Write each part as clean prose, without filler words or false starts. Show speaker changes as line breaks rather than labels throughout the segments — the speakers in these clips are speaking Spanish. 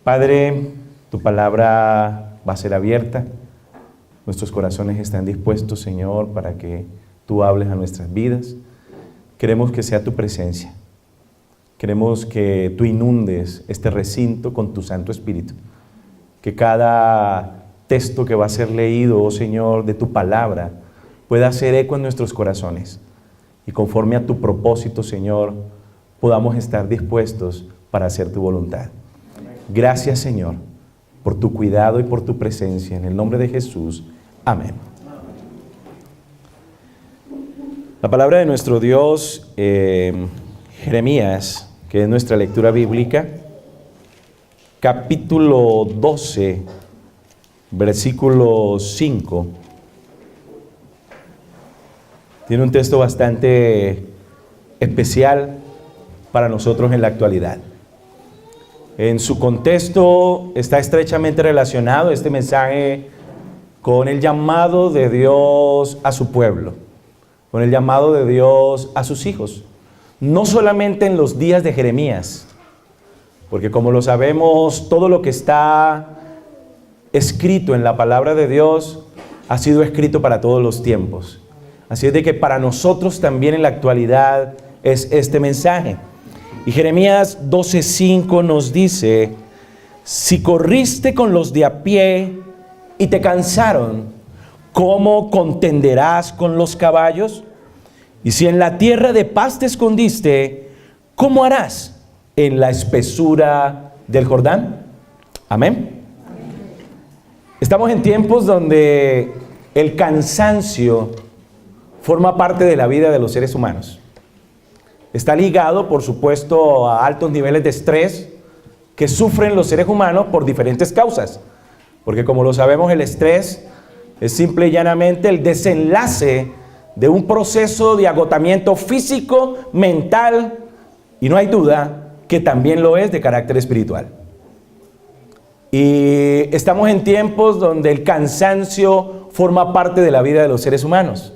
Padre, tu palabra va a ser abierta. Nuestros corazones están dispuestos, Señor, para que tú hables a nuestras vidas. Queremos que sea tu presencia. Queremos que tú inundes este recinto con tu Santo Espíritu. Que cada texto que va a ser leído, oh Señor, de tu palabra, pueda hacer eco en nuestros corazones. Y conforme a tu propósito, Señor, podamos estar dispuestos para hacer tu voluntad. Gracias, Señor, por tu cuidado y por tu presencia. En el nombre de Jesús. Amén. La palabra de nuestro Dios, Jeremías, que es nuestra lectura bíblica, capítulo 12, versículo 5. Tiene un texto bastante especial para nosotros en la actualidad. En su contexto está estrechamente relacionado este mensaje con el llamado de Dios a su pueblo, con el llamado de Dios a sus hijos. No solamente en los días de Jeremías, porque como lo sabemos, todo lo que está escrito en la palabra de Dios ha sido escrito para todos los tiempos. Así es de que para nosotros también en la actualidad es este mensaje. Y Jeremías 12:5 nos dice: si corriste con los de a pie y te cansaron, ¿cómo contenderás con los caballos? Y si en la tierra de paz te escondiste, ¿cómo harás en la espesura del Jordán? Amén. Estamos en tiempos donde el cansancio forma parte de la vida de los seres humanos. Está ligado, por supuesto, a altos niveles de estrés que sufren los seres humanos por diferentes causas. Porque como lo sabemos, el estrés es simple y llanamente el desenlace de un proceso de agotamiento físico, mental, y no hay duda que también lo es de carácter espiritual. Y estamos en tiempos donde el cansancio forma parte de la vida de los seres humanos.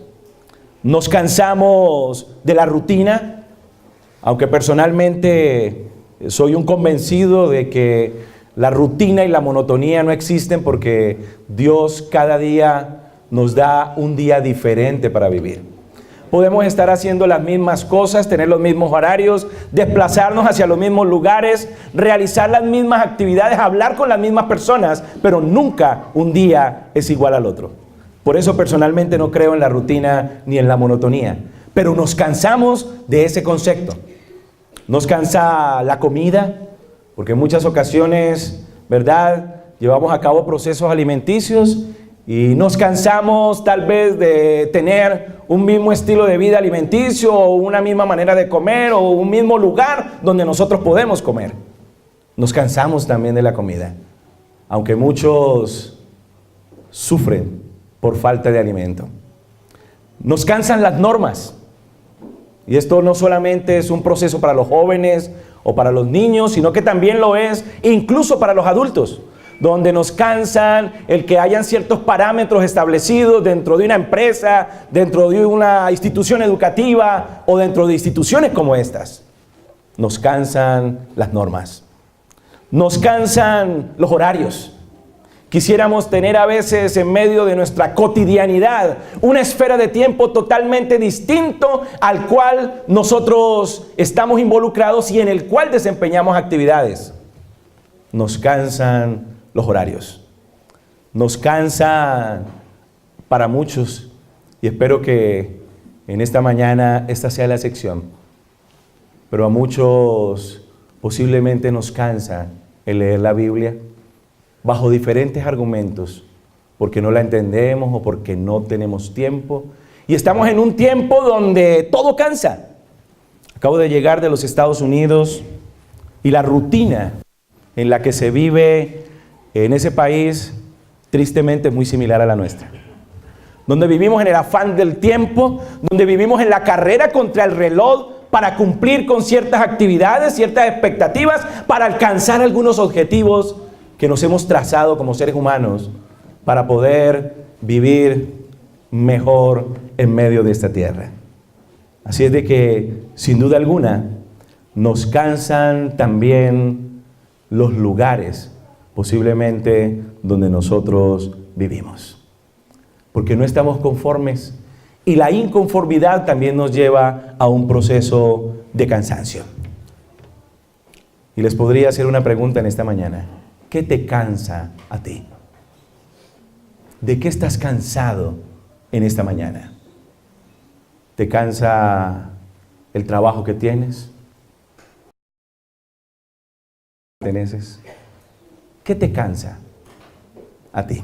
Nos cansamos de la rutina, aunque personalmente soy un convencido de que la rutina y la monotonía no existen, porque Dios cada día nos da un día diferente para vivir. Podemos estar haciendo las mismas cosas, tener los mismos horarios, desplazarnos hacia los mismos lugares, realizar las mismas actividades, hablar con las mismas personas, pero nunca un día es igual al otro. Por eso personalmente no creo en la rutina ni en la monotonía. Pero nos cansamos de ese concepto. Nos cansa la comida, porque en muchas ocasiones, ¿verdad?, llevamos a cabo procesos alimenticios y nos cansamos tal vez de tener un mismo estilo de vida alimenticio o una misma manera de comer o un mismo lugar donde nosotros podemos comer. Nos cansamos también de la comida, aunque muchos sufren por falta de alimento. Nos cansan las normas. Y esto no solamente es un proceso para los jóvenes o para los niños, sino que también lo es incluso para los adultos, donde nos cansan el que hayan ciertos parámetros establecidos dentro de una empresa, dentro de una institución educativa o dentro de instituciones como estas. Nos cansan las normas. Nos cansan los horarios. Quisiéramos tener a veces en medio de nuestra cotidianidad una esfera de tiempo totalmente distinto al cual nosotros estamos involucrados y en el cual desempeñamos actividades. Nos cansan los horarios. Nos cansan para muchos, y espero que en esta mañana esta sea la excepción, pero a muchos posiblemente nos cansa el leer la Biblia bajo diferentes argumentos, porque no la entendemos o porque no tenemos tiempo. Y estamos en un tiempo donde todo cansa. Acabo de llegar de los Estados Unidos y la rutina en la que se vive en ese país, tristemente, es muy similar a la nuestra. Donde vivimos en el afán del tiempo, donde vivimos en la carrera contra el reloj para cumplir con ciertas actividades, ciertas expectativas, para alcanzar algunos objetivos que nos hemos trazado como seres humanos para poder vivir mejor en medio de esta tierra. Así es de que, sin duda alguna, nos cansan también los lugares posiblemente donde nosotros vivimos. Porque no estamos conformes y la inconformidad también nos lleva a un proceso de cansancio. Y les podría hacer una pregunta en esta mañana. ¿Qué te cansa a ti? ¿De qué estás cansado en esta mañana? ¿Te cansa el trabajo que tienes? ¿Qué te cansa a ti?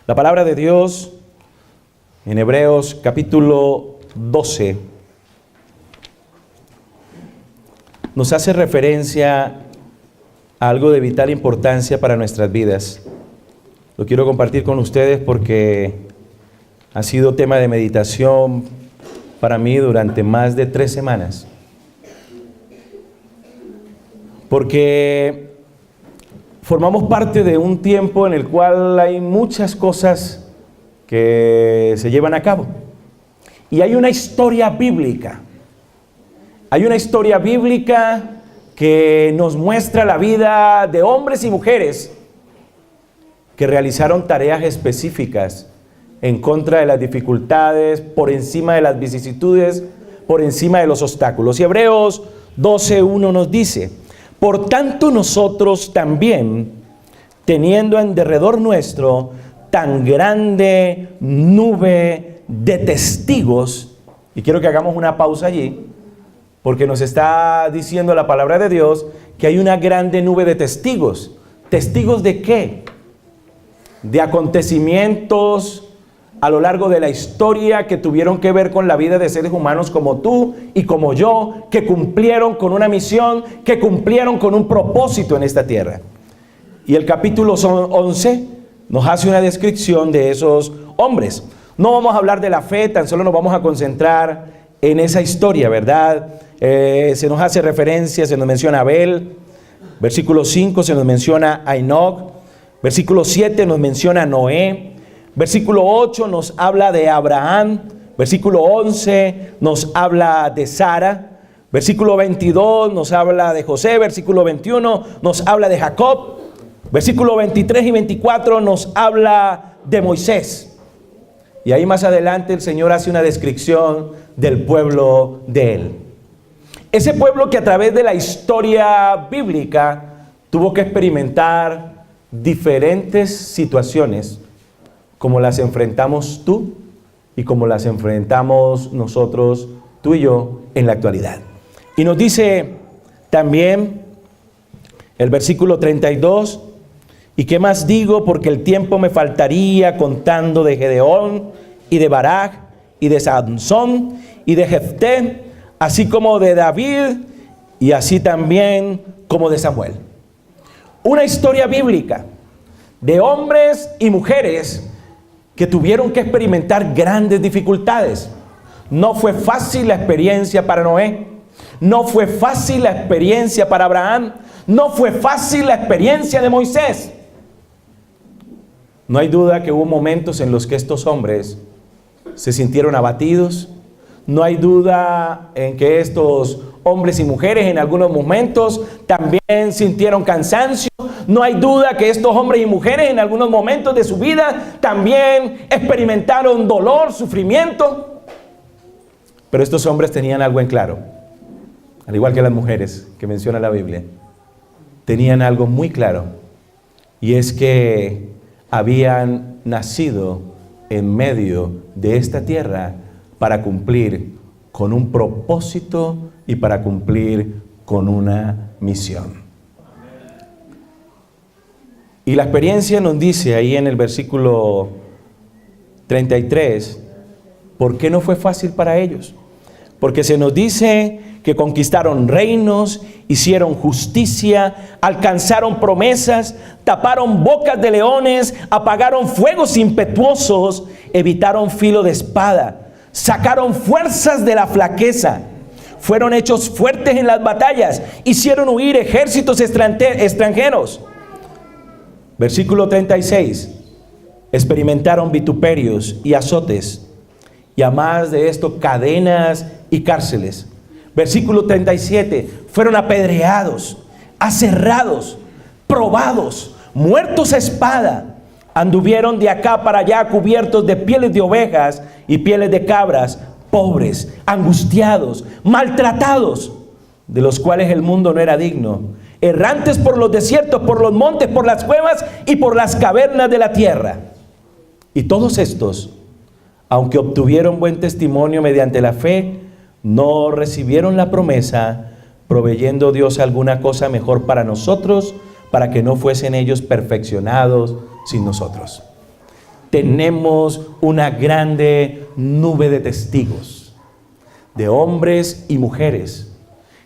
La palabra de Dios en Hebreos capítulo 12 nos hace referencia a algo de vital importancia para nuestras vidas. Lo quiero compartir con ustedes porque ha sido tema de meditación para mí durante más de 3 semanas. Porque formamos parte de un tiempo en el cual hay muchas cosas que se llevan a cabo. Y hay una historia bíblica. Hay una historia bíblica que nos muestra la vida de hombres y mujeres que realizaron tareas específicas en contra de las dificultades, por encima de las vicisitudes, por encima de los obstáculos. Y Hebreos 12:1 nos dice: por tanto nosotros también, teniendo en derredor nuestro tan grande nube de testigos, y quiero que hagamos una pausa allí, porque nos está diciendo la palabra de Dios que hay una grande nube de testigos. ¿Testigos de qué? De acontecimientos a lo largo de la historia que tuvieron que ver con la vida de seres humanos como tú y como yo, que cumplieron con una misión, que cumplieron con un propósito en esta tierra. Y el capítulo 11 nos hace una descripción de esos hombres. No vamos a hablar de la fe, tan solo nos vamos a concentrar en esa historia, ¿verdad? Se nos hace referencia, se nos menciona a Abel, versículo 5 se nos menciona a Enoc, versículo 7 nos menciona a Noé, versículo 8 nos habla de Abraham, versículo 11 nos habla de Sara, versículo 22 nos habla de José, versículo 21 nos habla de Jacob, versículo 23 y 24 nos habla de Moisés. Y ahí más adelante el Señor hace una descripción del pueblo de Él. Ese pueblo que a través de la historia bíblica tuvo que experimentar diferentes situaciones, como las enfrentamos tú y como las enfrentamos nosotros, tú y yo, en la actualidad. Y nos dice también el versículo 32, ¿y qué más digo? Porque el tiempo me faltaría contando de Gedeón y de Barak y de Sansón y de Jefté, así como de David y así también como de Samuel. Una historia bíblica de hombres y mujeres que tuvieron que experimentar grandes dificultades. No fue fácil la experiencia para Noé, no fue fácil la experiencia para Abraham, no fue fácil la experiencia de Moisés. No hay duda que hubo momentos en los que estos hombres se sintieron abatidos. No hay duda en que estos hombres y mujeres en algunos momentos también sintieron cansancio. No hay duda que estos hombres y mujeres en algunos momentos de su vida también experimentaron dolor, sufrimiento. Pero estos hombres tenían algo en claro, al igual que las mujeres que menciona la Biblia. Tenían algo muy claro, y es que habían nacido en medio de esta tierra para cumplir con un propósito y para cumplir con una misión. Y la experiencia nos dice ahí en el versículo 33, ¿por qué no fue fácil para ellos? Porque se nos dice que conquistaron reinos, hicieron justicia, alcanzaron promesas, taparon bocas de leones, apagaron fuegos impetuosos, evitaron filo de espada, sacaron fuerzas de la flaqueza, fueron hechos fuertes en las batallas, hicieron huir ejércitos extranjeros. Versículo 36, experimentaron vituperios y azotes, y a más de esto cadenas y cárceles. Versículo 37, fueron apedreados, aserrados, probados, muertos a espada. Anduvieron de acá para allá cubiertos de pieles de ovejas y pieles de cabras, pobres, angustiados, maltratados, de los cuales el mundo no era digno, errantes por los desiertos, por los montes, por las cuevas y por las cavernas de la tierra. Y todos estos, aunque obtuvieron buen testimonio mediante la fe, no recibieron la promesa, proveyendo Dios alguna cosa mejor para nosotros, para que no fuesen ellos perfeccionados sin nosotros. Tenemos una grande nube de testigos, de hombres y mujeres,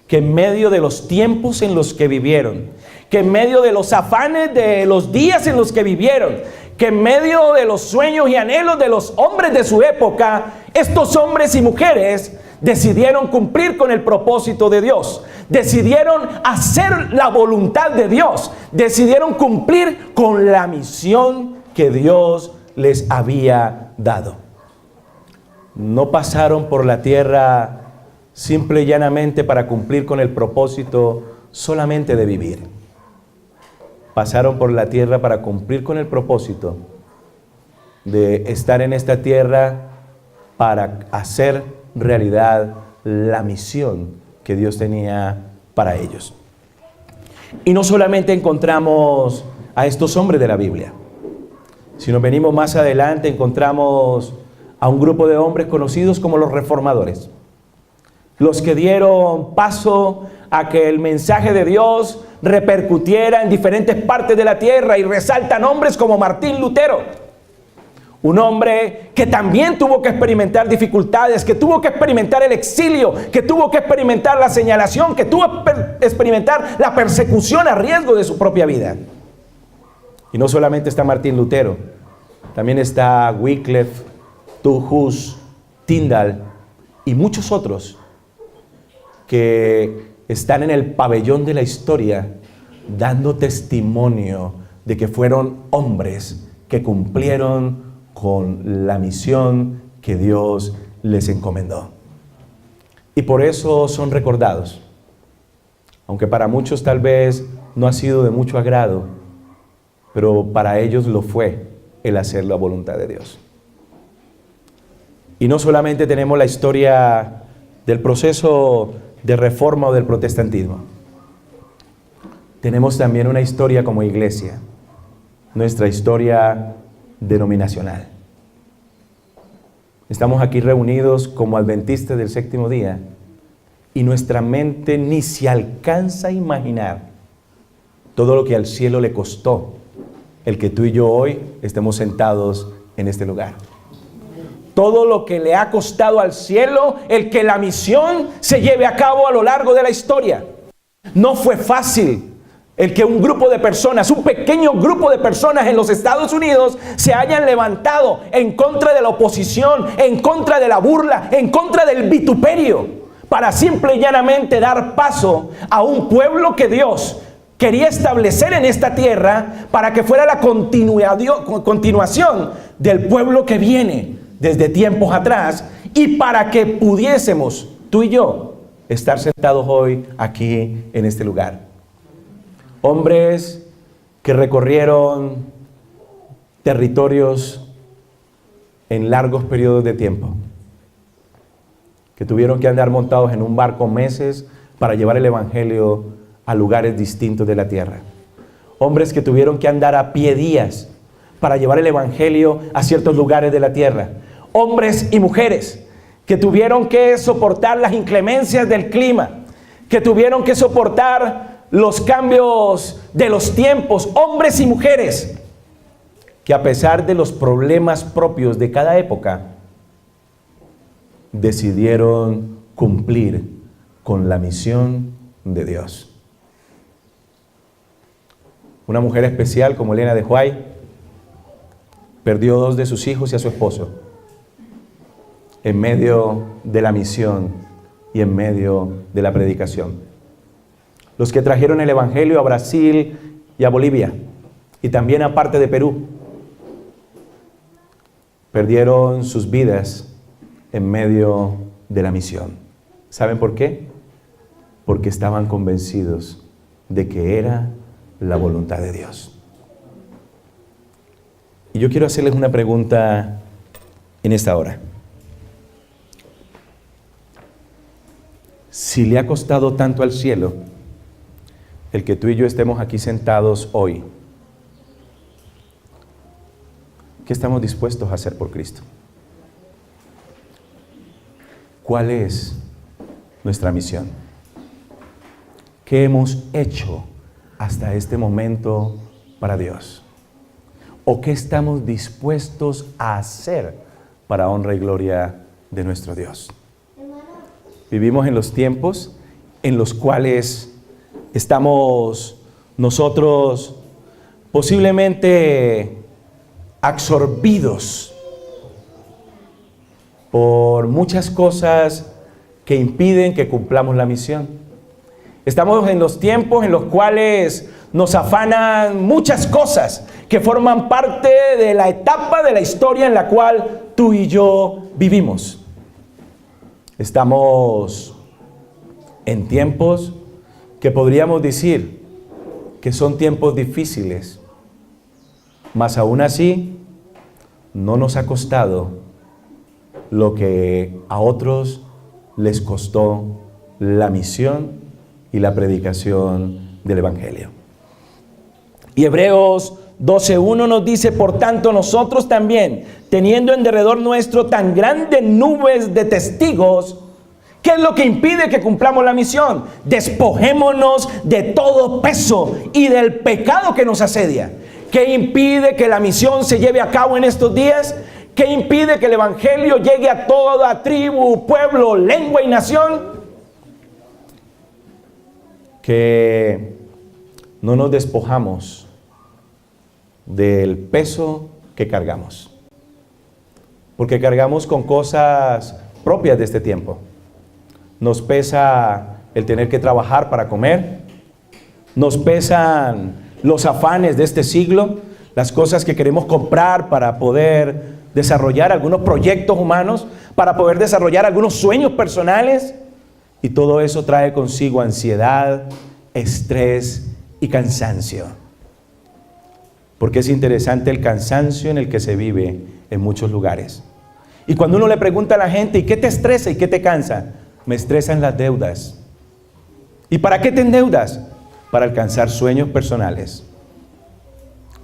que en medio de los tiempos en los que vivieron, que en medio de los afanes de los días en los que vivieron, que en medio de los sueños y anhelos de los hombres de su época, estos hombres y mujeres decidieron cumplir con el propósito de Dios, decidieron hacer la voluntad de Dios, decidieron cumplir con la misión que Dios les había dado. No pasaron por la tierra simple y llanamente para cumplir con el propósito solamente de vivir. Pasaron por la tierra para cumplir con el propósito de estar en esta tierra para hacer realidad la misión que Dios tenía para ellos. Y no solamente encontramos a estos hombres de la Biblia, sino venimos más adelante, encontramos a un grupo de hombres conocidos como los reformadores, los que dieron paso a que el mensaje de Dios repercutiera en diferentes partes de la tierra, y resaltan hombres como Martín Lutero, un hombre que también tuvo que experimentar dificultades, que tuvo que experimentar el exilio, que tuvo que experimentar la señalación, que tuvo que experimentar la persecución a riesgo de su propia vida. Y no solamente está Martín Lutero, también está Wycliffe, Hus, Tyndall y muchos otros que están en el pabellón de la historia dando testimonio de que fueron hombres que cumplieron con la misión que Dios les encomendó. Y por eso son recordados, aunque para muchos tal vez no ha sido de mucho agrado, pero para ellos lo fue el hacer la voluntad de Dios. Y no solamente tenemos la historia del proceso de reforma o del protestantismo, tenemos también una historia como iglesia, nuestra historia denominacional. Estamos aquí reunidos como adventistas del séptimo día y nuestra mente ni se alcanza a imaginar todo lo que al cielo le costó el que tú y yo hoy estemos sentados en este lugar. Todo lo que le ha costado al cielo el que la misión se lleve a cabo a lo largo de la historia. No fue fácil el que un grupo de personas, un pequeño grupo de personas en los Estados Unidos se hayan levantado en contra de la oposición, en contra de la burla, en contra del vituperio, para simple y llanamente dar paso a un pueblo que Dios quería establecer en esta tierra para que fuera la continuación del pueblo que viene desde tiempos atrás, y para que pudiésemos, tú y yo, estar sentados hoy aquí en este lugar. Hombres que recorrieron territorios en largos periodos de tiempo, que tuvieron que andar montados en un barco meses para llevar el evangelio a lugares distintos de la tierra. Hombres que tuvieron que andar a pie días para llevar el evangelio a ciertos lugares de la tierra. Hombres y mujeres que tuvieron que soportar las inclemencias del clima, que tuvieron que soportar los cambios de los tiempos. Hombres y mujeres que, a pesar de los problemas propios de cada época, decidieron cumplir con la misión de Dios. Una mujer especial como Elena de White perdió 2 de sus hijos y a su esposo en medio de la misión y en medio de la predicación. Los que trajeron el evangelio a Brasil y a Bolivia, y también a parte de Perú, perdieron sus vidas en medio de la misión. ¿Saben por qué? Porque estaban convencidos de que era la voluntad de Dios. Y yo quiero hacerles una pregunta en esta hora. Si le ha costado tanto al cielo el que tú y yo estemos aquí sentados hoy, ¿qué estamos dispuestos a hacer por Cristo? ¿Cuál es nuestra misión? ¿Qué hemos hecho hasta este momento para Dios? ¿O qué estamos dispuestos a hacer para honra y gloria de nuestro Dios? Vivimos en los tiempos en los cuales estamos nosotros posiblemente absorbidos por muchas cosas que impiden que cumplamos la misión. Estamos en los tiempos en los cuales nos afanan muchas cosas que forman parte de la etapa de la historia en la cual tú y yo vivimos. Estamos en tiempos que podríamos decir que son tiempos difíciles, mas aún así no nos ha costado lo que a otros les costó la misión y la predicación del Evangelio. Y Hebreos 12:1 nos dice: por tanto nosotros también, teniendo en derredor nuestro tan grandes nubes de testigos, ¿qué es lo que impide que cumplamos la misión? Despojémonos de todo peso y del pecado que nos asedia. ¿Qué impide que la misión se lleve a cabo en estos días? ¿Qué impide que el Evangelio llegue a toda tribu, pueblo, lengua y nación? Que no nos despojamos del peso que cargamos. Porque cargamos con cosas propias de este tiempo. Nos pesa el tener que trabajar para comer. Nos pesan los afanes de este siglo, las cosas que queremos comprar para poder desarrollar algunos proyectos humanos, para poder desarrollar algunos sueños personales. Y todo eso trae consigo ansiedad, estrés y cansancio. Porque es interesante el cansancio en el que se vive en muchos lugares. Y cuando uno le pregunta a la gente: ¿y qué te estresa y qué te cansa? Me estresan las deudas. ¿Y para qué te endeudas? Para alcanzar sueños personales.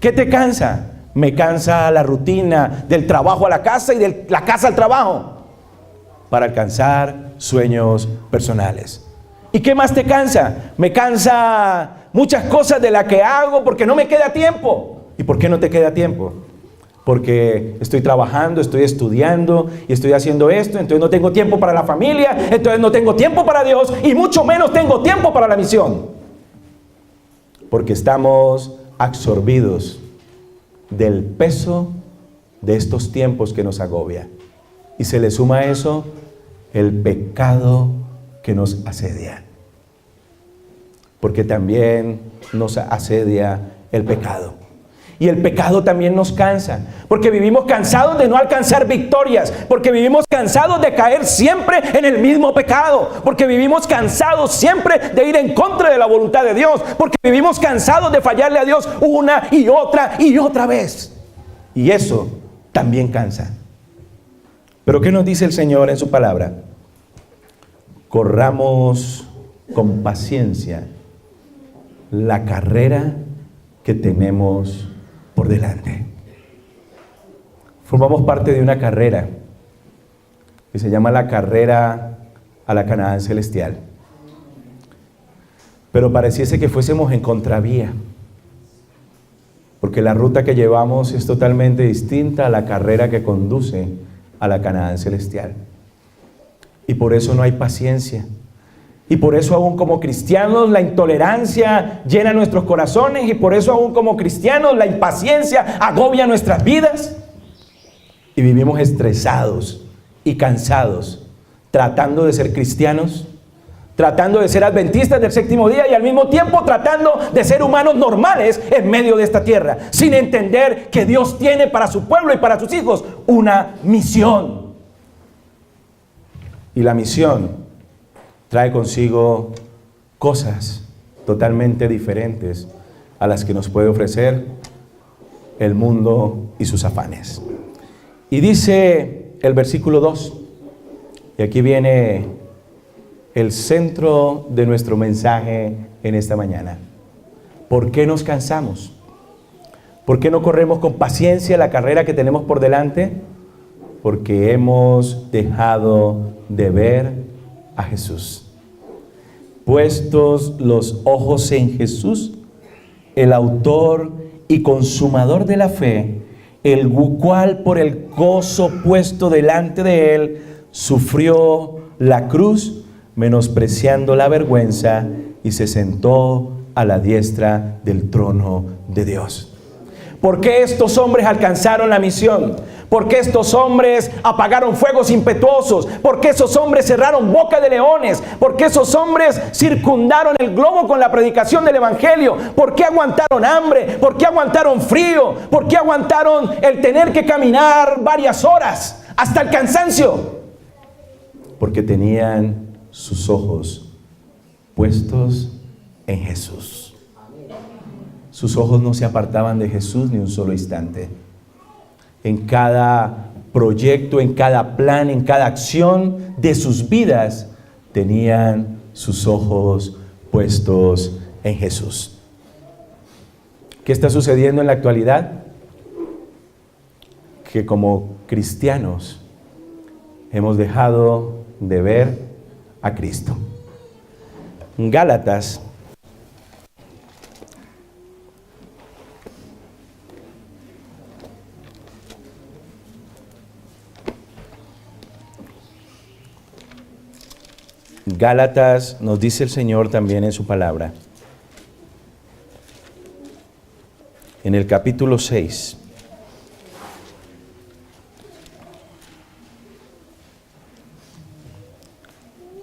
¿Qué te cansa? Me cansa la rutina del trabajo a la casa y de la casa al trabajo, para alcanzar sueños personales. ¿Y qué más te cansa? Me cansa muchas cosas de las que hago porque no me queda tiempo. ¿Y por qué no te queda tiempo? Porque estoy trabajando, estoy estudiando y estoy haciendo esto, entonces no tengo tiempo para la familia, entonces no tengo tiempo para Dios y mucho menos tengo tiempo para la misión. Porque estamos absorbidos del peso de estos tiempos que nos agobia. Y se le suma a eso el pecado que nos asedia. Porque también nos asedia el pecado. Y el pecado también nos cansa, porque vivimos cansados de no alcanzar victorias, porque vivimos cansados de caer siempre en el mismo pecado, porque vivimos cansados siempre de ir en contra de la voluntad de Dios, porque vivimos cansados de fallarle a Dios una y otra vez. Y eso también cansa. Pero ¿qué nos dice el Señor en su palabra? Corramos con paciencia la carrera que tenemos por delante. Formamos parte de una carrera que se llama la carrera a la Canaán celestial. Pero pareciese que fuésemos en contravía, porque la ruta que llevamos es totalmente distinta a la carrera que conduce a la Canaán celestial. Y por eso no hay paciencia. Y por eso aún como cristianos la intolerancia llena nuestros corazones, y por eso aún como cristianos la impaciencia agobia nuestras vidas. Y vivimos estresados y cansados, tratando de ser cristianos, tratando de ser adventistas del séptimo día y al mismo tiempo tratando de ser humanos normales en medio de esta tierra, sin entender que Dios tiene para su pueblo y para sus hijos una misión. Y la misión trae consigo cosas totalmente diferentes a las que nos puede ofrecer el mundo y sus afanes. Y dice el versículo 2, y aquí viene el centro de nuestro mensaje en esta mañana. ¿Por qué nos cansamos? ¿Por qué no corremos con paciencia la carrera que tenemos por delante? Porque hemos dejado de ver a Jesús. Puestos los ojos en Jesús, el autor y consumador de la fe, el cual por el gozo puesto delante de él, sufrió la cruz, menospreciando la vergüenza, y se sentó a la diestra del trono de Dios. ¿Por qué estos hombres alcanzaron la misión? ¿Por qué estos hombres apagaron fuegos impetuosos? ¿Por qué esos hombres cerraron boca de leones? ¿Por qué esos hombres circundaron el globo con la predicación del evangelio? ¿Por qué aguantaron hambre? ¿Por qué aguantaron frío? ¿Por qué aguantaron el tener que caminar varias horas hasta el cansancio? Porque tenían sus ojos puestos en Jesús. Sus ojos no se apartaban de Jesús ni un solo instante. En cada proyecto, en cada plan, en cada acción de sus vidas, tenían sus ojos puestos en Jesús. ¿Qué está sucediendo en la actualidad? Que como cristianos hemos dejado de ver a Cristo. Gálatas nos dice el Señor también en su palabra, en el capítulo 6,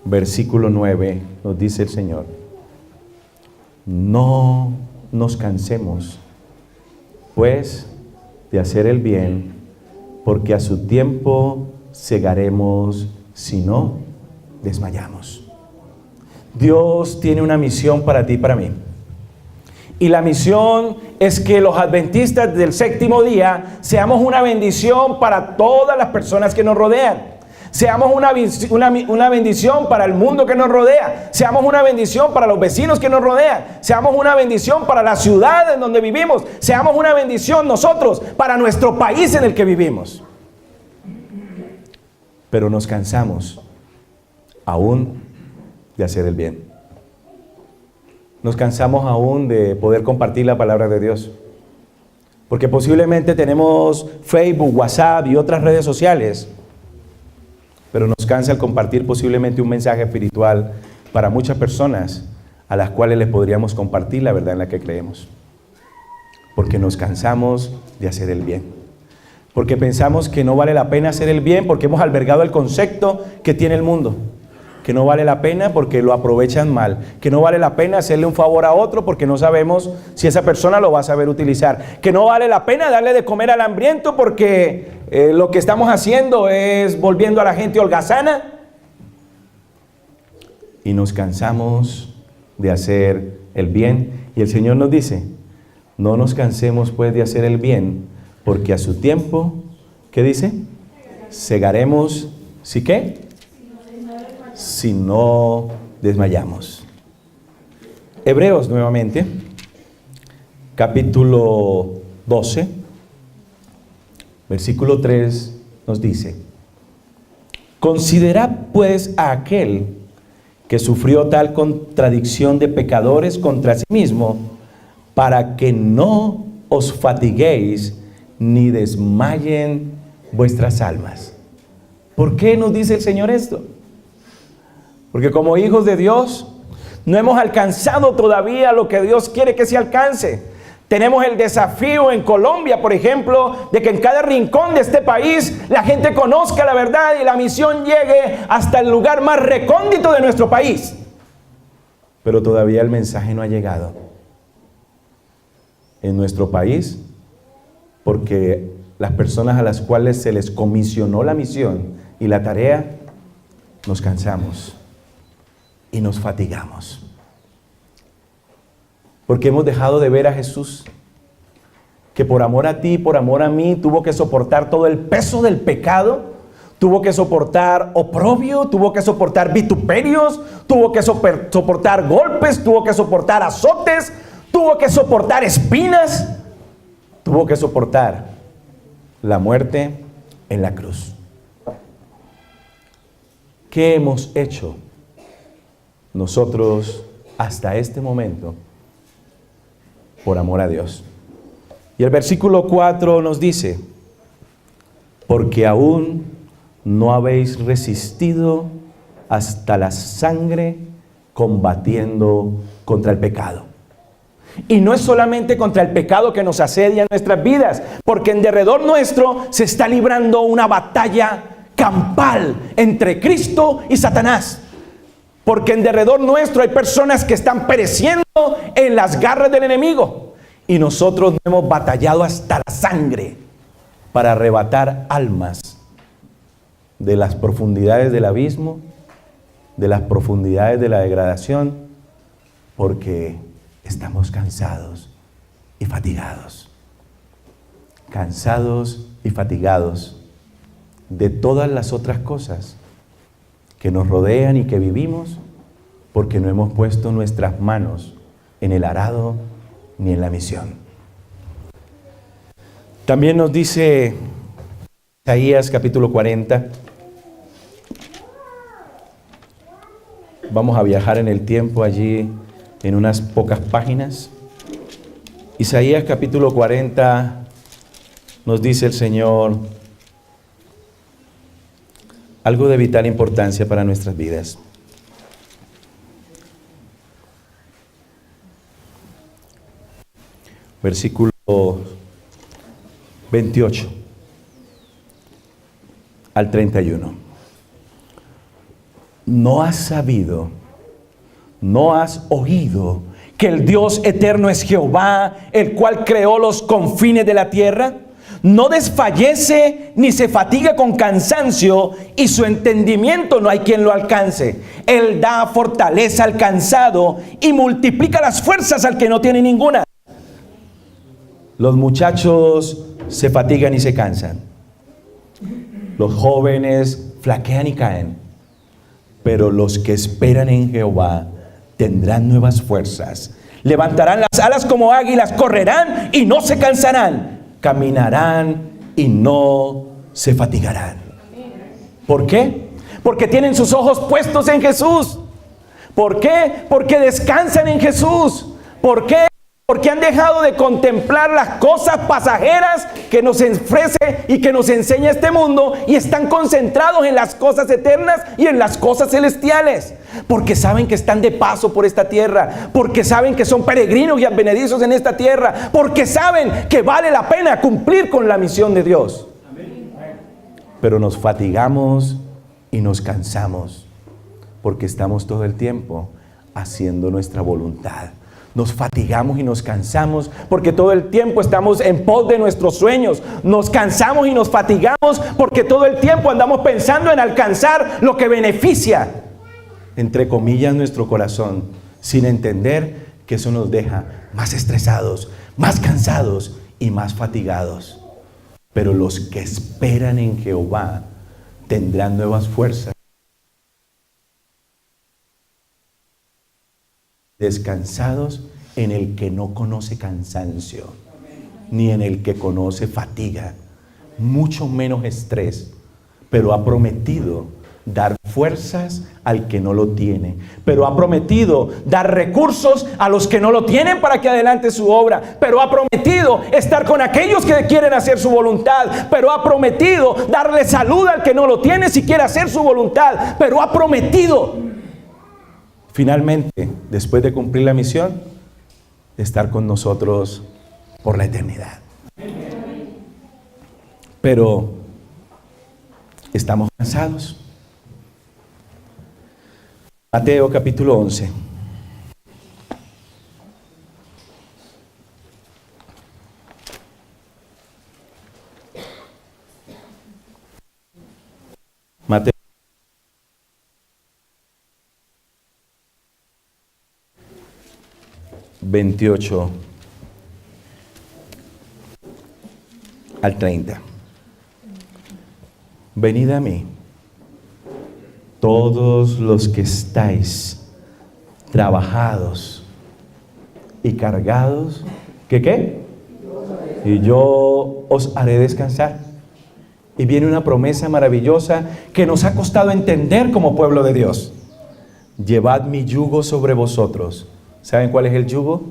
versículo 9, nos dice el Señor: no nos cansemos, pues, de hacer el bien, porque a su tiempo segaremos si no desmayamos. Dios tiene una misión para ti y para mí. Y la misión es que los adventistas del séptimo día seamos una bendición para todas las personas que nos rodean. Seamos una bendición para el mundo que nos rodea. Seamos una bendición para los vecinos que nos rodean. Seamos una bendición para la ciudad en donde vivimos. Seamos una bendición nosotros para nuestro país en el que vivimos. Pero nos cansamos aún de hacer el bien. Nos cansamos aún de poder compartir la palabra de Dios. Porque posiblemente tenemos Facebook, WhatsApp y otras redes sociales, pero nos cansa el compartir posiblemente un mensaje espiritual para muchas personas a las cuales les podríamos compartir la verdad en la que creemos. Porque nos cansamos de hacer el bien. Porque pensamos que no vale la pena hacer el bien porque hemos albergado el concepto que tiene el mundo. Que no vale la pena porque lo aprovechan mal, que no vale la pena hacerle un favor a otro porque no sabemos si esa persona lo va a saber utilizar, que no vale la pena darle de comer al hambriento porque lo que estamos haciendo es volviendo a la gente holgazana. Y nos cansamos de hacer el bien, y el Señor nos dice: no nos cansemos pues de hacer el bien, porque a su tiempo, ¿qué dice? Segaremos, ¿sí qué? Si no desmayamos. Hebreos nuevamente, capítulo 12, versículo 3 nos dice: considerad pues a aquel que sufrió tal contradicción de pecadores contra sí mismo, para que no os fatiguéis ni desmayen vuestras almas. ¿Por qué nos dice el Señor esto? Porque como hijos de Dios no hemos alcanzado todavía lo que Dios quiere que se alcance. Tenemos el desafío en Colombia, por ejemplo, de que en cada rincón de este país la gente conozca la verdad y la misión llegue hasta el lugar más recóndito de nuestro país. Pero todavía el mensaje no ha llegado en nuestro país, porque las personas a las cuales se les comisionó la misión y la tarea, nos cansamos y nos fatigamos. Porque hemos dejado de ver a Jesús, que por amor a ti, por amor a mí, tuvo que soportar todo el peso del pecado, tuvo que soportar oprobio, tuvo que soportar vituperios, tuvo que soportar golpes, tuvo que soportar azotes, tuvo que soportar espinas, tuvo que soportar la muerte en la cruz. ¿Qué hemos hecho nosotros hasta este momento por amor a Dios? Y el versículo 4 nos dice: porque aún no habéis resistido hasta la sangre combatiendo contra el pecado. Y no es solamente contra el pecado que nos asedia en nuestras vidas, porque en derredor nuestro se está librando una batalla campal entre Cristo y Satanás. Porque en derredor nuestro hay personas que están pereciendo en las garras del enemigo. Y nosotros no hemos batallado hasta la sangre para arrebatar almas de las profundidades del abismo, de las profundidades de la degradación, porque estamos cansados y fatigados. Cansados y fatigados de todas las otras cosas que nos rodean y que vivimos, porque no hemos puesto nuestras manos en el arado ni en la misión. También nos dice Isaías capítulo 40. Vamos a viajar en el tiempo allí en unas pocas páginas. Isaías capítulo 40 nos dice el Señor algo de vital importancia para nuestras vidas. Versículo 28 al 31. ¿No has sabido, no has oído que el Dios eterno es Jehová, el cual creó los confines de la tierra? No desfallece ni se fatiga con cansancio, y su entendimiento no hay quien lo alcance. Él da fortaleza al cansado y multiplica las fuerzas al que no tiene ninguna. Los muchachos se fatigan y se cansan. Los jóvenes flaquean y caen. Pero los que esperan en Jehová tendrán nuevas fuerzas. Levantarán las alas como águilas, correrán y no se cansarán. Caminarán y no se fatigarán. ¿Por qué? Porque tienen sus ojos puestos en Jesús. ¿Por qué? Porque descansan en Jesús. ¿Por qué? Porque han dejado de contemplar las cosas pasajeras que nos ofrece y que nos enseña este mundo, y están concentrados en las cosas eternas y en las cosas celestiales. Porque saben que están de paso por esta tierra, porque saben que son peregrinos y advenedizos en esta tierra, porque saben que vale la pena cumplir con la misión de Dios. Pero nos fatigamos y nos cansamos porque estamos todo el tiempo haciendo nuestra voluntad. Nos fatigamos y nos cansamos porque todo el tiempo estamos en pos de nuestros sueños. Nos cansamos y nos fatigamos porque todo el tiempo andamos pensando en alcanzar lo que beneficia, entre comillas, nuestro corazón, sin entender que eso nos deja más estresados, más cansados y más fatigados. Pero los que esperan en Jehová tendrán nuevas fuerzas. Descansados en el que no conoce cansancio, ni en el que conoce fatiga, mucho menos estrés, pero ha prometido dar fuerzas al que no lo tiene, pero ha prometido dar recursos a los que no lo tienen para que adelante su obra, pero ha prometido estar con aquellos que quieren hacer su voluntad, pero ha prometido darle salud al que no lo tiene si quiere hacer su voluntad, pero ha prometido finalmente, después de cumplir la misión, estar con nosotros por la eternidad. Pero estamos cansados. Mateo capítulo 11. Mateo 28 al 30. Venid a mí, todos los que estáis trabajados y cargados, ¿que qué? Y yo os haré descansar. Y viene una promesa maravillosa que nos ha costado entender como pueblo de Dios. Llevad mi yugo sobre vosotros. ¿Saben cuál es el yugo?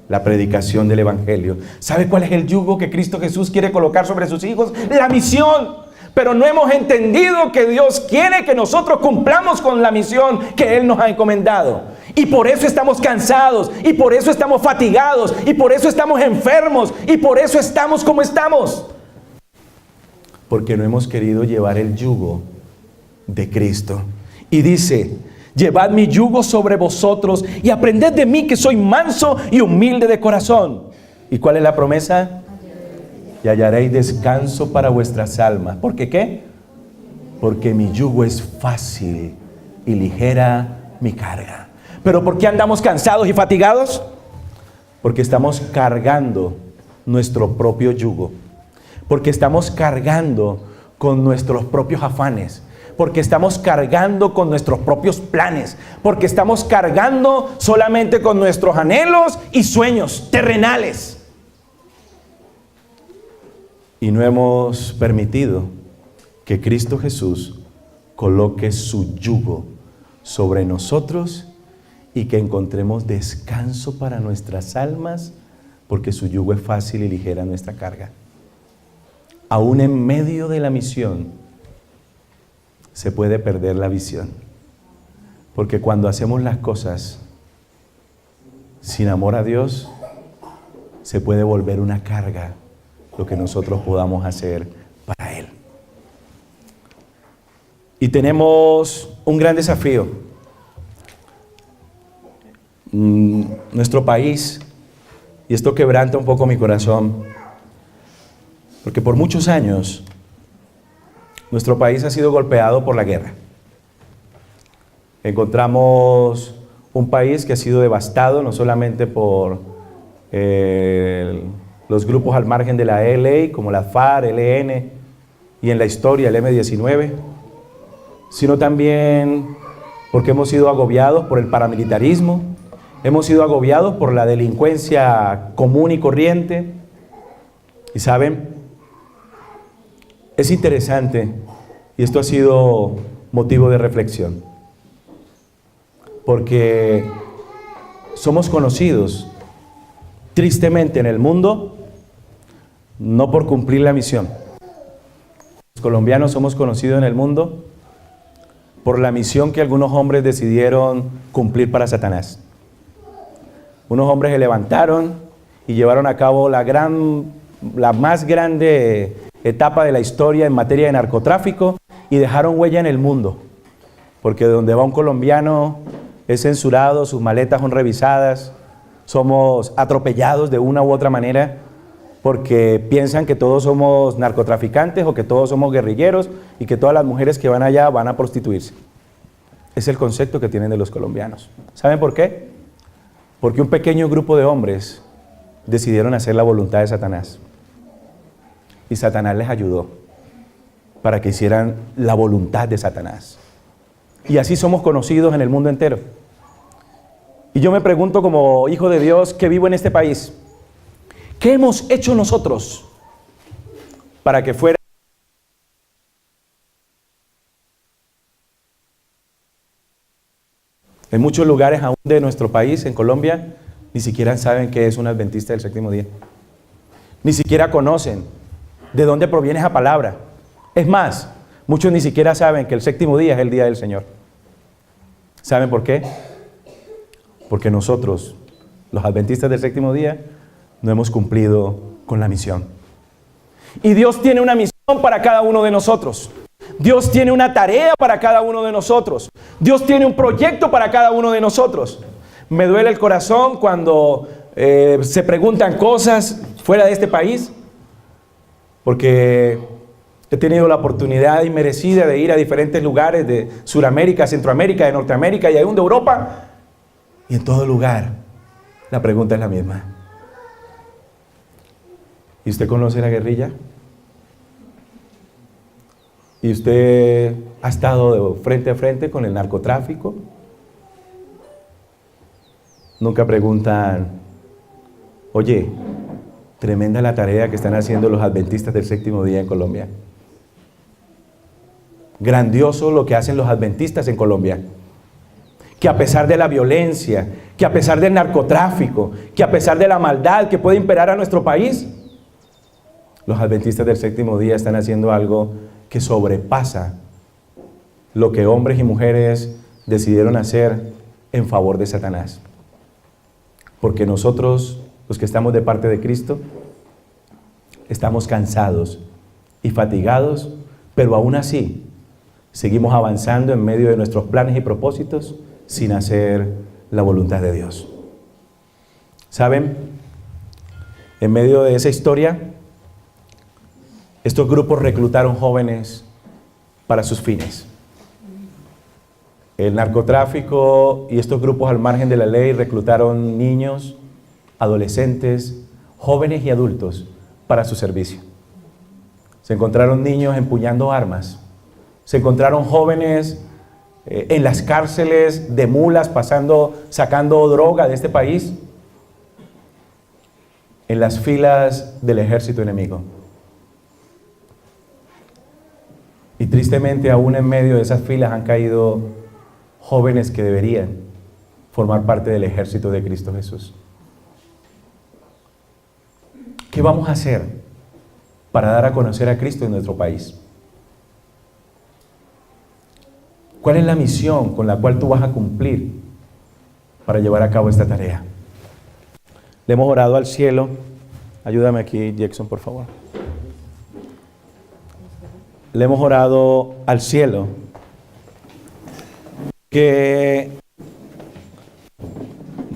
La predicación del Evangelio. ¿Sabe cuál es el yugo que Cristo Jesús quiere colocar sobre sus hijos? La misión. Pero no hemos entendido que Dios quiere que nosotros cumplamos con la misión que Él nos ha encomendado. Y por eso estamos cansados, y por eso estamos fatigados, y por eso estamos enfermos, y por eso estamos como estamos. Porque no hemos querido llevar el yugo de Cristo. Y dice, llevad mi yugo sobre vosotros y aprended de mí que soy manso y humilde de corazón. ¿Y cuál es la promesa? Y hallaréis descanso para vuestras almas. ¿Por qué qué? Porque mi yugo es fácil y ligera mi carga. ¿Pero por qué andamos cansados y fatigados? Porque estamos cargando nuestro propio yugo. Porque estamos cargando con nuestros propios afanes. Porque estamos cargando con nuestros propios planes. Porque estamos cargando solamente con nuestros anhelos y sueños terrenales. Y no hemos permitido que Cristo Jesús coloque su yugo sobre nosotros y que encontremos descanso para nuestras almas, porque su yugo es fácil y ligera nuestra carga. Aún en medio de la misión se puede perder la visión, porque cuando hacemos las cosas sin amor a Dios, se puede volver una carga lo que nosotros podamos hacer para Él. Y tenemos un gran desafío. Nuestro país, y esto quebranta un poco mi corazón, porque por muchos años nuestro país ha sido golpeado por la guerra. Encontramos un país que ha sido devastado no solamente por los grupos al margen de la LA, como la FARC, el ELN, y en la historia el M-19, sino también porque hemos sido agobiados por el paramilitarismo, hemos sido agobiados por la delincuencia común y corriente. Y saben, es interesante, y esto ha sido motivo de reflexión, porque somos conocidos tristemente en el mundo no por cumplir la misión. Los colombianos somos conocidos en el mundo por la misión que algunos hombres decidieron cumplir para Satanás. Unos hombres se levantaron y llevaron a cabo la más grande etapa de la historia en materia de narcotráfico y dejaron huella en el mundo. Porque donde va un colombiano es censurado, sus maletas son revisadas, somos atropellados de una u otra manera porque piensan que todos somos narcotraficantes o que todos somos guerrilleros y que todas las mujeres que van allá van a prostituirse. Es el concepto que tienen de los colombianos. ¿Saben por qué? Porque un pequeño grupo de hombres decidieron hacer la voluntad de Satanás. Y Satanás les ayudó para que hicieran la voluntad de Satanás. Y así somos conocidos en el mundo entero. Y yo me pregunto como hijo de Dios que vivo en este país, ¿qué hemos hecho nosotros para que fuera? En muchos lugares aún de nuestro país, en Colombia, ni siquiera saben qué es un adventista del séptimo día. Ni siquiera conocen de dónde proviene esa palabra. Es más, muchos ni siquiera saben que el séptimo día es el día del Señor. ¿Saben por qué? Porque nosotros, los adventistas del séptimo día, no hemos cumplido con la misión. Y Dios tiene una misión para cada uno de nosotros. Dios tiene una tarea para cada uno de nosotros. Dios tiene un proyecto para cada uno de nosotros. Me duele el corazón cuando se preguntan cosas fuera de este país, porque he tenido la oportunidad inmerecida de ir a diferentes lugares de Sudamérica, Centroamérica, de Norteamérica y aún de Europa. Y en todo lugar La pregunta es la misma. ¿Y usted conoce la guerrilla? ¿Y usted ha estado frente a frente con el narcotráfico? Nunca preguntan, oye, tremenda la tarea que están haciendo los adventistas del séptimo día en Colombia. Grandioso lo que hacen los adventistas en Colombia. Que a pesar de la violencia, que a pesar del narcotráfico, que a pesar de la maldad que puede imperar a nuestro país, los adventistas del séptimo día están haciendo algo que sobrepasa lo que hombres y mujeres decidieron hacer en favor de Satanás. Porque nosotros, los que estamos de parte de Cristo, estamos cansados y fatigados, pero aún así seguimos avanzando en medio de nuestros planes y propósitos sin hacer la voluntad de Dios. ¿Saben? En medio de esa historia, estos grupos reclutaron jóvenes para sus fines. El narcotráfico y estos grupos al margen de la ley reclutaron niños, adolescentes, jóvenes y adultos para su servicio. Se encontraron niños empuñando armas. Se encontraron jóvenes en las cárceles de mulas sacando droga de este país, en las filas del ejército enemigo. Y tristemente aún en medio de esas filas han caído jóvenes que deberían formar parte del ejército de Cristo Jesús. ¿Qué vamos a hacer para dar a conocer a Cristo en nuestro país? ¿Cuál es la misión con la cual tú vas a cumplir para llevar a cabo esta tarea? Le hemos orado al cielo. Ayúdame aquí, Jackson, por favor. Le hemos orado al cielo que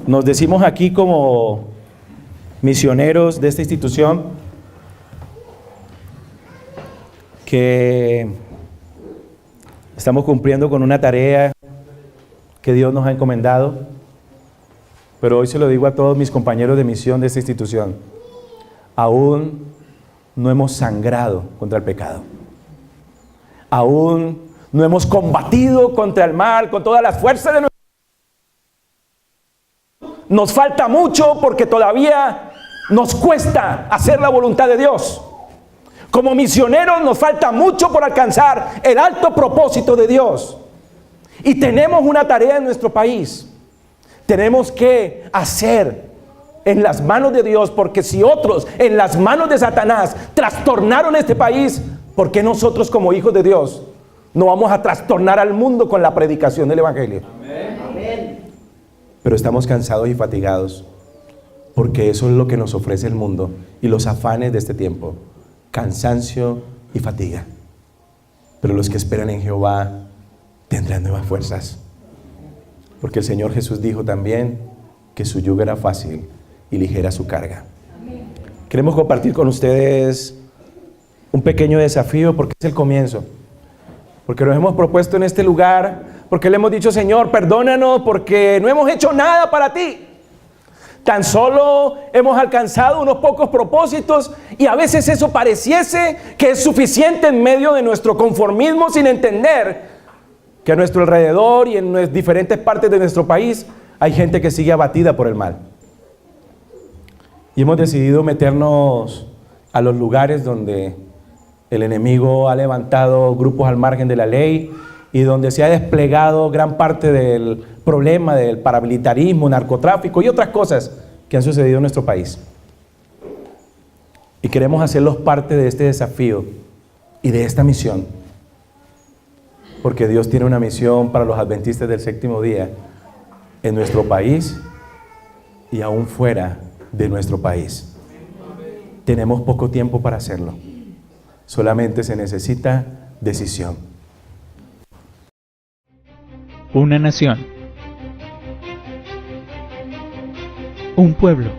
nos decimos aquí como misioneros de esta institución que estamos cumpliendo con una tarea que Dios nos ha encomendado, pero hoy se lo digo a todos mis compañeros de misión de esta institución: aún no hemos sangrado contra el pecado. Aún no hemos combatido contra el mal con todas las fuerzas de nuestro. Nos falta mucho porque todavía nos cuesta hacer la voluntad de Dios. Como misioneros nos falta mucho por alcanzar el alto propósito de Dios. Y tenemos una tarea en nuestro país. Tenemos que hacer en las manos de Dios, porque si otros en las manos de Satanás trastornaron este país, ¿por qué nosotros como hijos de Dios no vamos a trastornar al mundo con la predicación del Evangelio? Amén. Pero estamos cansados y fatigados, porque eso es lo que nos ofrece el mundo y los afanes de este tiempo: cansancio y fatiga. Pero los que esperan en Jehová tendrán nuevas fuerzas, porque el Señor Jesús dijo también que su yugo era fácil y ligera su carga. Queremos compartir con ustedes un pequeño desafío, porque es el comienzo, porque nos hemos propuesto en este lugar, porque le hemos dicho: Señor, perdónanos porque no hemos hecho nada para ti. Tan solo hemos alcanzado unos pocos propósitos, y a veces eso pareciese que es suficiente en medio de nuestro conformismo, sin entender que a nuestro alrededor y en diferentes partes de nuestro país hay gente que sigue abatida por el mal. Y hemos decidido meternos a los lugares donde el enemigo ha levantado grupos al margen de la ley y donde se ha desplegado gran parte del problema del paramilitarismo, narcotráfico y otras cosas que han sucedido en nuestro país. Y queremos hacerlos parte de este desafío y de esta misión, porque Dios tiene una misión para los adventistas del séptimo día en nuestro país y aún fuera de nuestro país. Tenemos poco tiempo para hacerlo. Solamente se necesita decisión.
Una nación, un pueblo,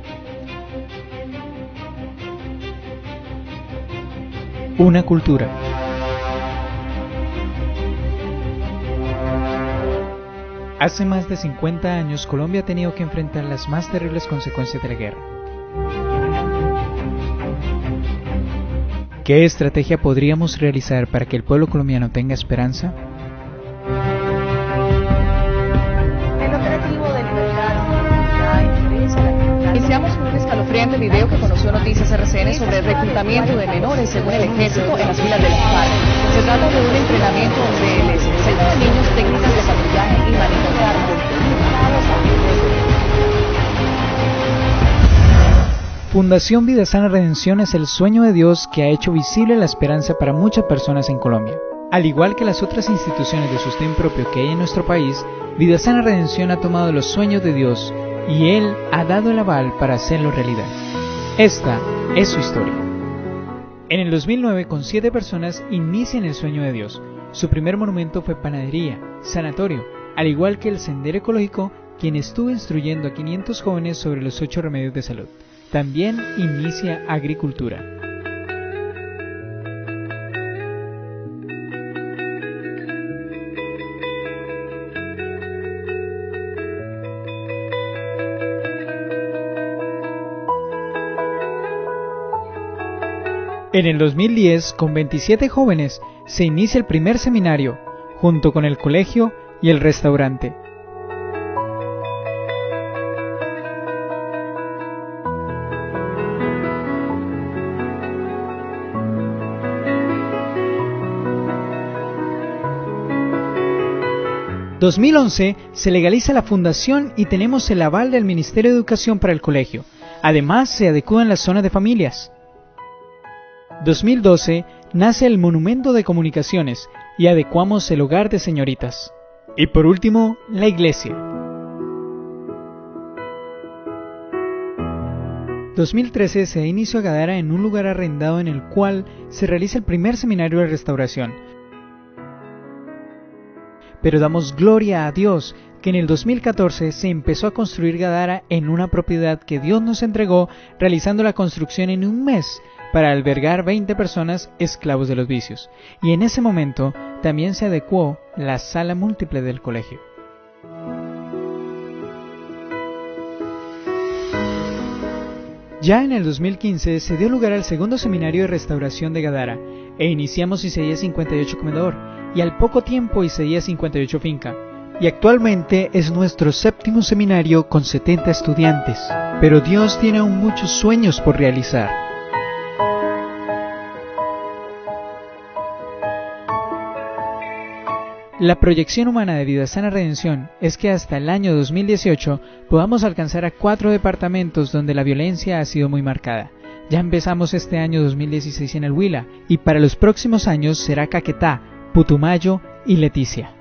una cultura. Hace más de 50 años Colombia ha tenido que enfrentar las más terribles consecuencias de la guerra. ¿Qué estrategia podríamos realizar para que el pueblo colombiano tenga esperanza?
El operativo de libertad da interés a la comunidad.
Iniciamos con un escalofriante video que conoció Noticias RCN sobre el reclutamiento de menores según el ejército en las filas de las FARC. Se trata de un entrenamiento donde les enseñan a niños técnicas de patrullaje y manejo de armas.
Fundación Vida Sana Redención es el sueño de Dios que ha hecho visible la esperanza para muchas personas en Colombia. Al igual que las otras instituciones de sostén propio que hay en nuestro país, Vida Sana Redención ha tomado los sueños de Dios y Él ha dado el aval para hacerlo realidad. Esta es su historia. En el 2009, con 7 personas, inician el sueño de Dios. Su primer monumento fue panadería, sanatorio, al igual que el Sendero Ecológico, quien estuvo instruyendo a 500 jóvenes sobre los 8 remedios de salud. También inicia agricultura. En el 2010, con 27 jóvenes, se inicia el primer seminario, junto con el colegio y el restaurante. En 2011 se legaliza la fundación y tenemos el aval del Ministerio de Educación para el colegio. Además, se adecúan las zonas de familias. 2012 nace el Monumento de Comunicaciones y adecuamos el Hogar de Señoritas. Y por último, la iglesia. 2013 se da inicio a Gadara en un lugar arrendado en el cual se realiza el primer seminario de restauración. Pero damos gloria a Dios que en el 2014 se empezó a construir Gadara en una propiedad que Dios nos entregó, realizando la construcción en un mes para albergar 20 personas esclavos de los vicios. Y en ese momento también se adecuó la sala múltiple del colegio. Ya en el 2015 se dio lugar al segundo seminario de restauración de Gadara e iniciamos Isaías 58 Comedor y al poco tiempo Isaías 58 Finca. Y actualmente es nuestro séptimo seminario con 70 estudiantes. Pero Dios tiene aún muchos sueños por realizar. La proyección humana de Vida Sana Redención es que hasta el año 2018 podamos alcanzar a 4 departamentos donde la violencia ha sido muy marcada. Ya empezamos este año 2016 en el Huila y para los próximos años será Caquetá, Putumayo y Leticia.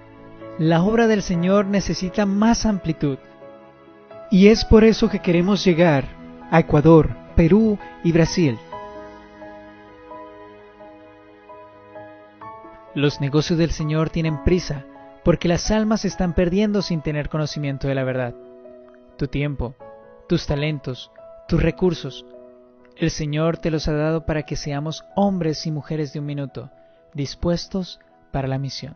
La obra del Señor necesita más amplitud y es por eso que queremos llegar a Ecuador, Perú y Brasil. Los negocios del Señor tienen prisa, porque las almas se están perdiendo sin tener conocimiento de la verdad. Tu tiempo, tus talentos, tus recursos, el Señor te los ha dado para que seamos hombres y mujeres de un minuto, dispuestos para la misión.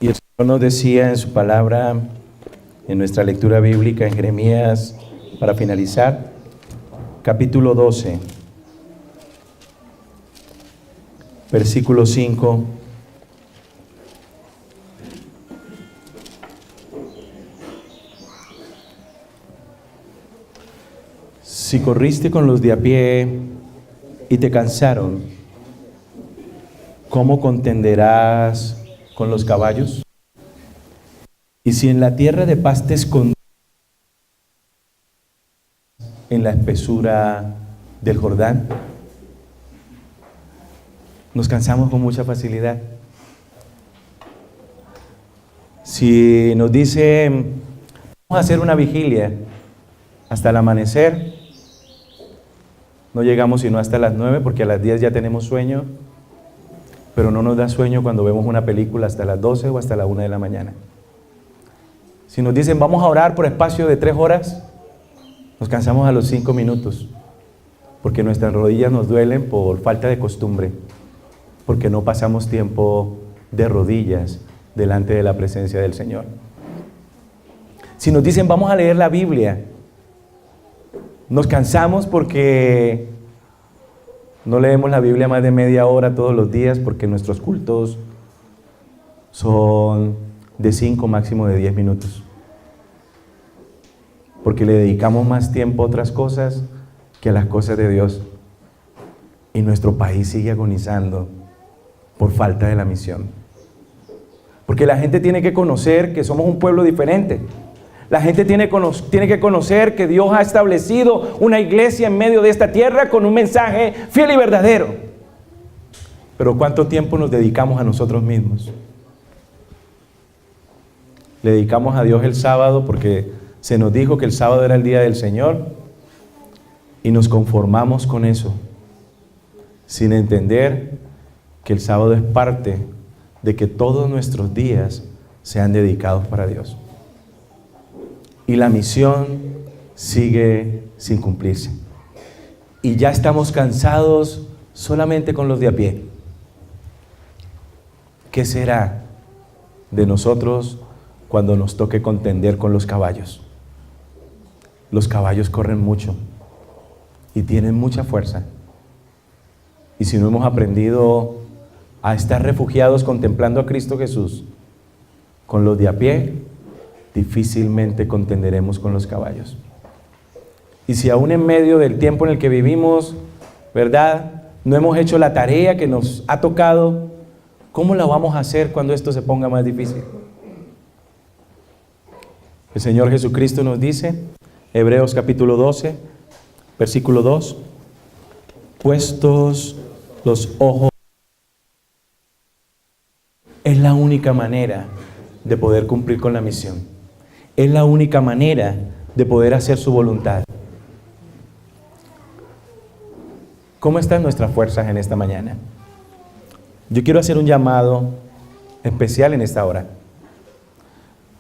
Y el Señor nos decía en su palabra, en nuestra lectura bíblica en Jeremías, para finalizar, capítulo 12. Versículo 5. Si corriste con los de a pie y te cansaron, ¿cómo contenderás con los caballos? Y si en la tierra de paz te escondes en la espesura del Jordán, nos cansamos con mucha facilidad. Si nos dice, vamos a hacer una vigilia hasta el amanecer, no llegamos sino hasta las 9 porque a las 10 ya tenemos sueño, pero no nos da sueño cuando vemos una película hasta las 12 o hasta la 1 de la mañana. Si nos dicen, vamos a orar por espacio de 3 horas, nos cansamos a los 5 minutos, porque nuestras rodillas nos duelen por falta de costumbre, porque no pasamos tiempo de rodillas delante de la presencia del Señor. Si nos dicen vamos a leer la Biblia, nos cansamos porque no leemos la Biblia más de media hora todos los días, porque nuestros cultos son de 5, máximo de 10 minutos. Porque le dedicamos más tiempo a otras cosas que a las cosas de Dios. Y nuestro país sigue agonizando por falta de la misión. Porque la gente tiene que conocer que somos un pueblo diferente. La gente tiene que conocer que Dios ha establecido una iglesia en medio de esta tierra con un mensaje fiel y verdadero. Pero ¿cuánto tiempo nos dedicamos a nosotros mismos? Le dedicamos a Dios el sábado porque se nos dijo que el sábado era el día del Señor y nos conformamos con eso, sin entender que el sábado es parte de que todos nuestros días sean dedicados para Dios. Y la misión sigue sin cumplirse. Y ya estamos cansados solamente con los de a pie. ¿Qué será de nosotros cuando nos toque contender con los caballos? Los caballos corren mucho y tienen mucha fuerza. Y si no hemos aprendido a estar refugiados contemplando a Cristo Jesús, con los de a pie, difícilmente contenderemos con los caballos. Y si aún en medio del tiempo en el que vivimos, ¿verdad?, no hemos hecho la tarea que nos ha tocado, ¿cómo la vamos a hacer cuando esto se ponga más difícil? El Señor Jesucristo nos dice, Hebreos capítulo 12, versículo 2, puestos los ojos, es la única manera de poder cumplir con la misión. Es la única manera de poder hacer su voluntad. ¿Cómo están nuestras fuerzas en esta mañana? Yo quiero hacer un llamado especial en esta hora.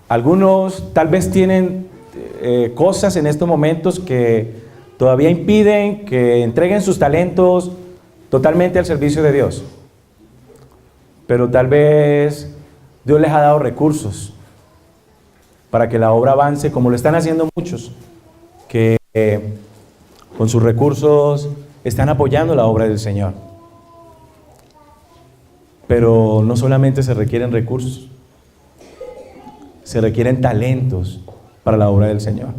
Algunos tal vez tienen cosas en estos momentos que todavía impiden que entreguen sus talentos totalmente al servicio de Dios. Pero tal vez Dios les ha dado recursos para que la obra avance, como lo están haciendo muchos, que con sus recursos están apoyando la obra del Señor. Pero no solamente se requieren recursos, se requieren talentos para la obra del Señor.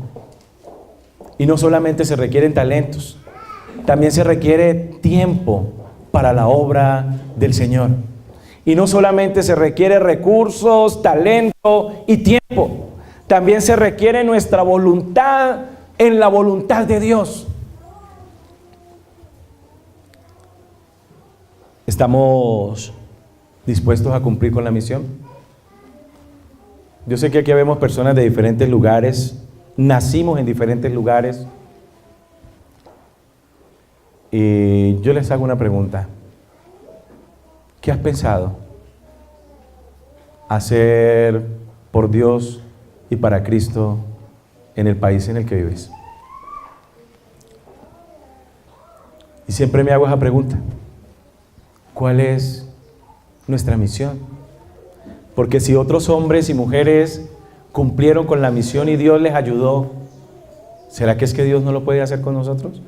Y no solamente se requieren talentos, también se requiere tiempo para la obra del Señor. Y no solamente se requiere recursos, talento y tiempo, también se requiere nuestra voluntad en la voluntad de Dios. ¿Estamos dispuestos a cumplir con la misión? Yo sé que aquí vemos personas de diferentes lugares, nacimos en diferentes lugares, y yo les hago una pregunta. ¿Qué has pensado hacer por Dios y para Cristo en el país en el que vives? Y siempre me hago esa pregunta. ¿Cuál es nuestra misión? Porque si otros hombres y mujeres cumplieron con la misión y Dios les ayudó, ¿será que es que Dios no lo puede hacer con nosotros?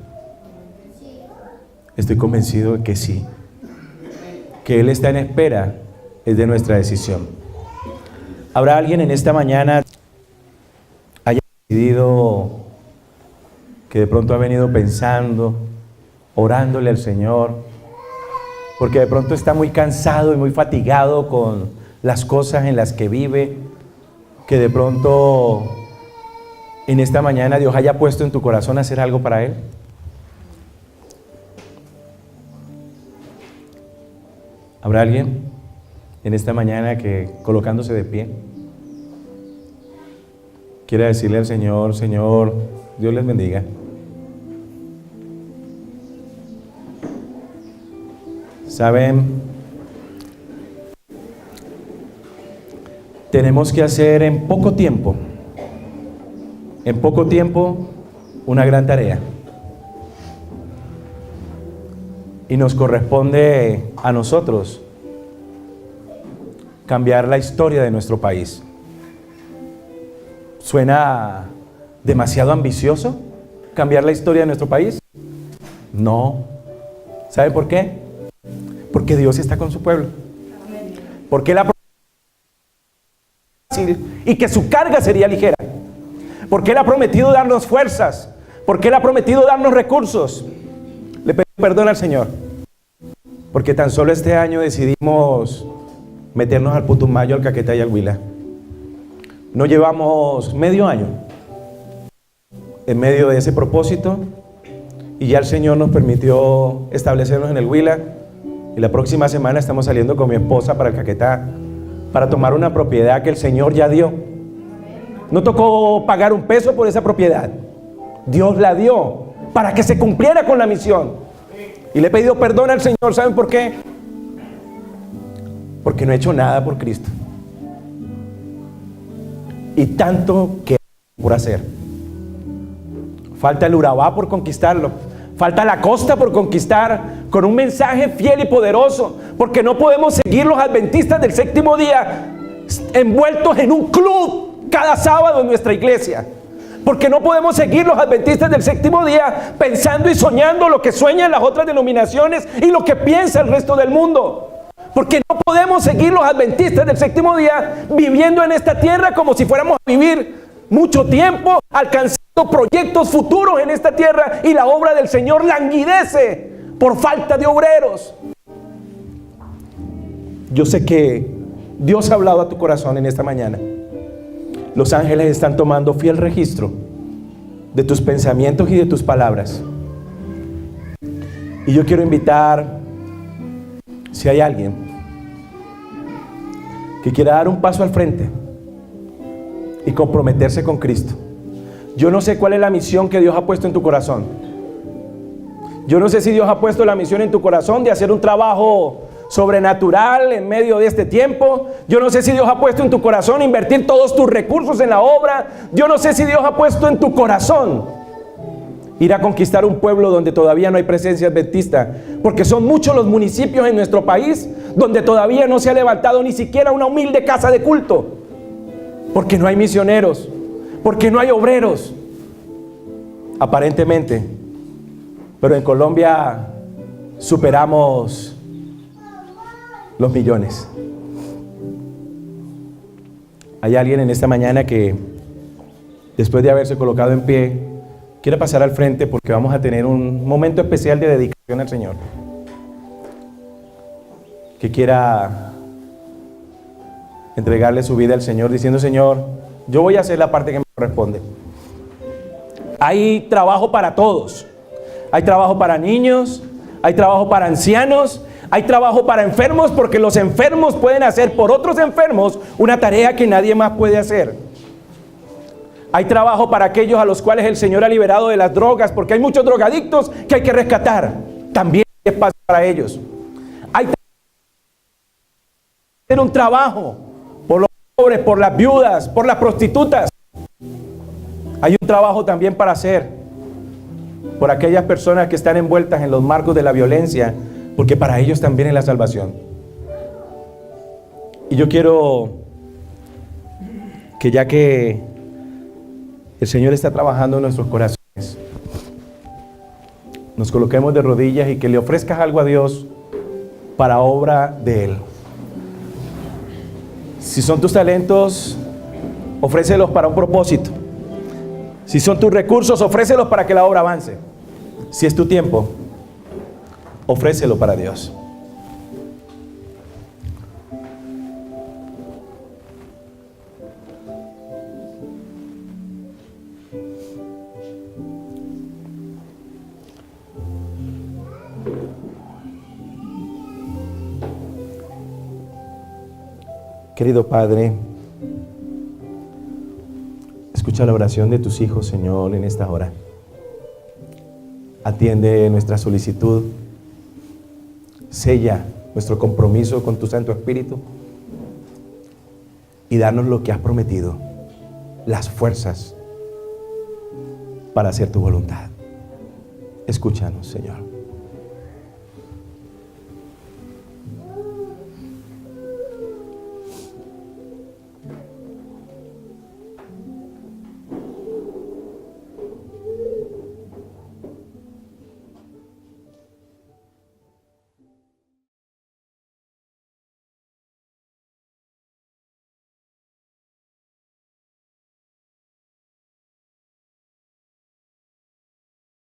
Estoy convencido de que sí. Que Él está en espera es de nuestra decisión. ¿Habrá alguien en esta mañana haya decidido, que de pronto ha venido pensando, orándole al Señor, porque de pronto está muy cansado y muy fatigado con las cosas en las que vive, que de pronto en esta mañana Dios haya puesto en tu corazón hacer algo para Él? ¿Habrá alguien en esta mañana que, colocándose de pie, quiera decirle al Señor: Señor, Dios les bendiga, saben, tenemos que hacer en poco tiempo una gran tarea, y nos corresponde a nosotros cambiar la historia de nuestro país. ¿Suena demasiado ambicioso cambiar la historia de nuestro país? No. ¿Sabe por qué? Porque Dios está con su pueblo. Porque Él ha prometido y que su carga sería ligera. Porque Él ha prometido darnos fuerzas. Porque Él ha prometido darnos recursos. Le pido perdón al Señor. Porque tan solo este año decidimos meternos al Putumayo, al Caquetá y al Huila. No llevamos medio año en medio de ese propósito y ya el Señor nos permitió establecernos en el Huila y la próxima semana estamos saliendo con mi esposa para el Caquetá para tomar una propiedad que el Señor ya dio. No tocó pagar un peso por esa propiedad. Dios la dio para que se cumpliera con la misión. Y le he pedido perdón al Señor. ¿Saben por qué? Porque no he hecho nada por Cristo. Y tanto que por hacer. Falta el Urabá por conquistarlo. Falta la costa por conquistar con un mensaje fiel y poderoso. Porque no podemos seguir los adventistas del séptimo día envueltos en un club cada sábado en nuestra iglesia. Porque no podemos seguir los adventistas del séptimo día pensando y soñando lo que sueñan las otras denominaciones y lo que piensa el resto del mundo. Porque no podemos seguir los adventistas del séptimo día viviendo en esta tierra como si fuéramos a vivir mucho tiempo, alcanzando proyectos futuros en esta tierra, y la obra del Señor languidece por falta de obreros. Yo sé que Dios ha hablado a tu corazón en esta mañana. Los ángeles están tomando fiel registro de tus pensamientos y de tus palabras. Y yo quiero invitar, si hay alguien que quiera dar un paso al frente y comprometerse con Cristo. Yo no sé cuál es la misión que Dios ha puesto en tu corazón. Yo no sé si Dios ha puesto la misión en tu corazón de hacer un trabajo sobrenatural en medio de este tiempo. Yo no sé si Dios ha puesto en tu corazón invertir todos tus recursos en la obra. Yo no sé si Dios ha puesto en tu corazón ir a conquistar un pueblo donde todavía no hay presencia adventista, porque son muchos los municipios en nuestro país donde todavía no se ha levantado ni siquiera una humilde casa de culto, porque no hay misioneros, porque no hay obreros, aparentemente. Pero en Colombia superamos los millones. Hay alguien en esta mañana que, después de haberse colocado en pie, quiere pasar al frente porque vamos a tener un momento especial de dedicación al Señor. Que quiera entregarle su vida al Señor diciendo: Señor, yo voy a hacer la parte que me corresponde. Hay trabajo para todos. Hay trabajo para niños, hay trabajo para ancianos, hay trabajo para enfermos, porque los enfermos pueden hacer por otros enfermos una tarea que nadie más puede hacer. Hay trabajo para aquellos a los cuales el Señor ha liberado de las drogas, porque hay muchos drogadictos que hay que rescatar. También hay espacio para ellos. Hay que hacer un trabajo por los pobres, por las viudas, por las prostitutas. Hay un trabajo también para hacer por aquellas personas que están envueltas en los marcos de la violencia, porque para ellos también es la salvación. Y yo quiero que, ya que el Señor está trabajando en nuestros corazones, nos coloquemos de rodillas y que le ofrezcas algo a Dios para obra de Él. Si son tus talentos, ofrécelos para un propósito. Si son tus recursos, ofrécelos para que la obra avance. Si es tu tiempo, ofrécelo para Dios. Querido Padre, escucha la oración de tus hijos, Señor, en esta hora. Atiende nuestra solicitud. Sella nuestro compromiso con tu Santo Espíritu y danos lo que has prometido, las fuerzas para hacer tu voluntad. Escúchanos, Señor.